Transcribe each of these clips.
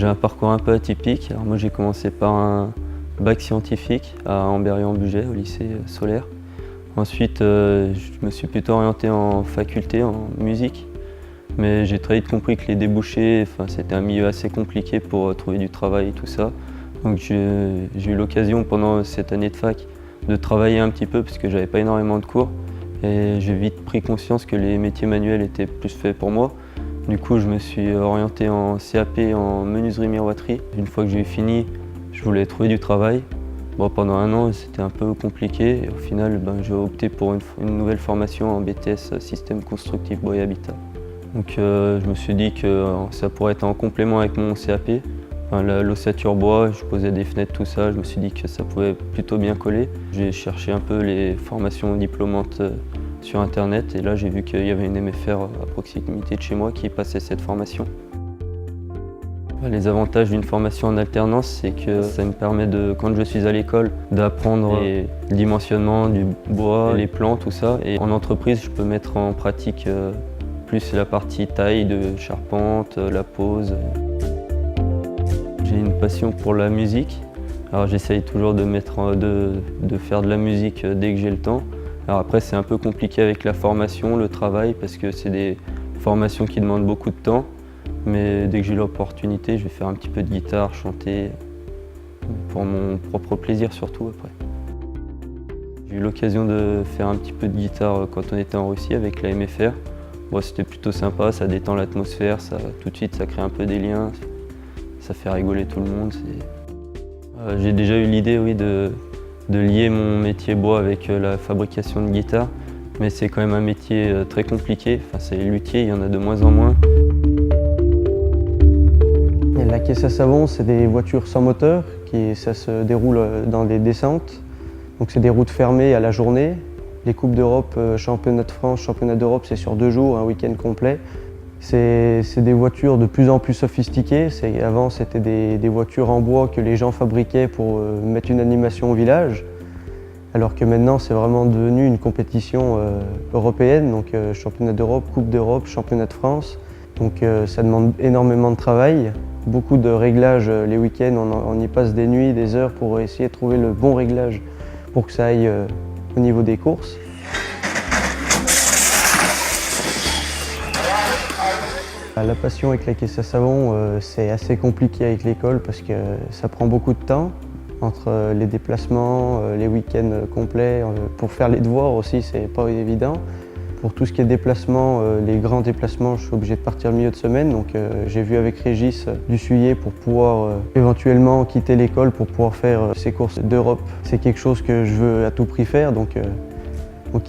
J'ai un parcours un peu atypique. Alors moi j'ai commencé par un bac scientifique à Ambérieu-en-Bugey, au lycée Solaire. Ensuite je me suis plutôt orienté en faculté, en musique. Mais j'ai très vite compris que les débouchés, c'était un milieu assez compliqué pour trouver du travail et tout ça. Donc j'ai eu l'occasion pendant cette année de fac de travailler un petit peu parce que j'avais pas énormément de cours. Et j'ai vite pris conscience que les métiers manuels étaient plus faits pour moi. Du coup, je me suis orienté en CAP en menuiserie-miroiterie. Une fois que j'ai eu fini, je voulais trouver du travail. Bon, pendant un an, c'était un peu compliqué. Et au final, j'ai opté pour une nouvelle formation en BTS Système Constructif Bois et Habitat. Donc, je me suis dit que ça pourrait être en complément avec mon CAP. L'ossature bois, je posais des fenêtres, tout ça. Je me suis dit que ça pouvait plutôt bien coller. J'ai cherché un peu les formations diplômantes sur internet et là j'ai vu qu'il y avait une MFR à proximité de chez moi qui passait cette formation. Les avantages d'une formation en alternance, c'est que ça me permet, quand je suis à l'école, d'apprendre les dimensionnements du bois, les plans, tout ça. Et en entreprise, je peux mettre en pratique plus la partie taille de charpente, la pose. J'ai une passion pour la musique. Alors j'essaye toujours de faire de la musique dès que j'ai le temps. Alors après c'est un peu compliqué avec la formation, le travail, parce que c'est des formations qui demandent beaucoup de temps. Mais dès que j'ai l'opportunité, je vais faire un petit peu de guitare, chanter, pour mon propre plaisir surtout après. J'ai eu l'occasion de faire un petit peu de guitare quand on était en Russie avec la MFR. Bon, c'était plutôt sympa, ça détend l'atmosphère, tout de suite ça crée un peu des liens, ça fait rigoler tout le monde. J'ai déjà eu l'idée, oui, de lier mon métier bois avec la fabrication de guitare, mais c'est quand même un métier très compliqué. C'est luthier, il y en a de moins en moins. Et la caisse à savon, c'est des voitures sans moteur, ça se déroule dans des descentes. Donc c'est des routes fermées à la journée. Les Coupes d'Europe, Championnat de France, Championnat d'Europe, c'est sur 2 jours, un week-end complet. C'est des voitures de plus en plus sophistiquées. Avant, c'était des voitures en bois que les gens fabriquaient pour mettre une animation au village. Alors que maintenant, c'est vraiment devenu une compétition européenne, donc championnat d'Europe, Coupe d'Europe, championnat de France. Donc ça demande énormément de travail, beaucoup de réglages les week-ends. On y passe des nuits, des heures pour essayer de trouver le bon réglage pour que ça aille au niveau des courses. La passion avec la caisse à savon, c'est assez compliqué avec l'école parce que ça prend beaucoup de temps entre les déplacements, les week-ends complets. Pour faire les devoirs aussi, c'est pas évident. Pour tout ce qui est déplacement, les grands déplacements, je suis obligé de partir le milieu de semaine. Donc j'ai vu avec Régis du suyer pour pouvoir éventuellement quitter l'école pour pouvoir faire ces courses d'Europe. C'est quelque chose que je veux à tout prix faire. Donc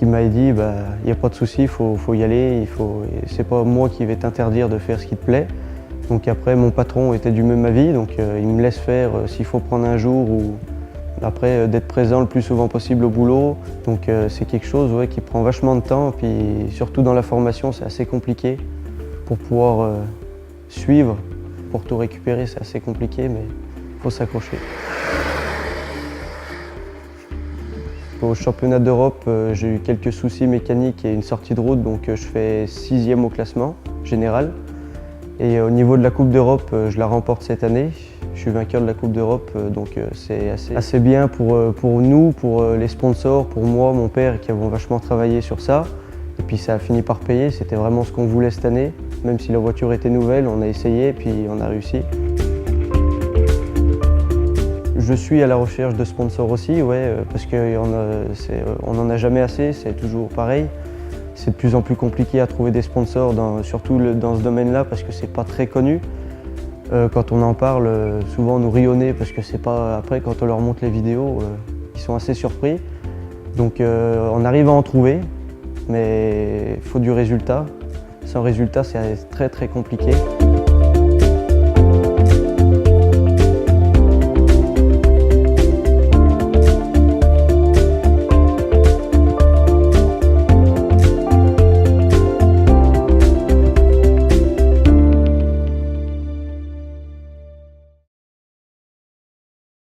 il m'a dit, il n'y a pas de souci, il faut y aller, c'est pas moi qui vais t'interdire de faire ce qui te plaît. Donc après, mon patron était du même avis, donc il me laisse faire s'il faut prendre un jour ou après d'être présent le plus souvent possible au boulot. Donc c'est quelque chose qui prend vachement de temps, puis surtout dans la formation, c'est assez compliqué pour pouvoir suivre, pour tout récupérer, c'est assez compliqué, mais il faut s'accrocher. Au championnat d'Europe, j'ai eu quelques soucis mécaniques et une sortie de route, donc je fais 6e au classement général. Et au niveau de la Coupe d'Europe, je la remporte cette année. Je suis vainqueur de la Coupe d'Europe, donc c'est assez bien pour nous, pour les sponsors, pour moi, mon père, qui avons vachement travaillé sur ça. Et puis ça a fini par payer, c'était vraiment ce qu'on voulait cette année. Même si la voiture était nouvelle, on a essayé et puis on a réussi. Je suis à la recherche de sponsors aussi, parce qu'on n'en a jamais assez, c'est toujours pareil. C'est de plus en plus compliqué à trouver des sponsors, surtout dans ce domaine-là, parce que c'est pas très connu. Quand on en parle, souvent on nous rionnait parce que c'est pas. Après, quand on leur montre les vidéos, ils sont assez surpris. Donc on arrive à en trouver, mais il faut du résultat. Sans résultat, c'est très très compliqué.